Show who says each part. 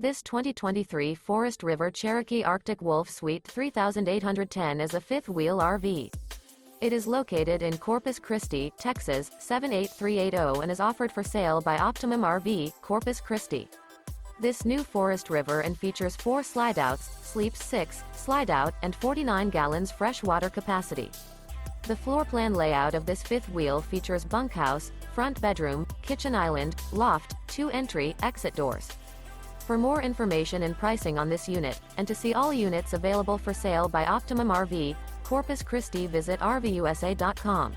Speaker 1: This 2023 Forest River Cherokee Arctic Wolf Suite 3810 is a fifth-wheel RV. It is located in Corpus Christi, Texas, 78380 and is offered for sale by Optimum RV, Corpus Christi. This new Forest River and features 4 slideouts, sleeps 6, slideout, and 49 gallons fresh water capacity. The floor plan layout of this fifth wheel features bunkhouse, front bedroom, kitchen island, loft, 2 entry, exit doors. For more information and pricing on this unit, and to see all units available for sale by Optimum RV, Corpus Christi, visit RVUSA.com.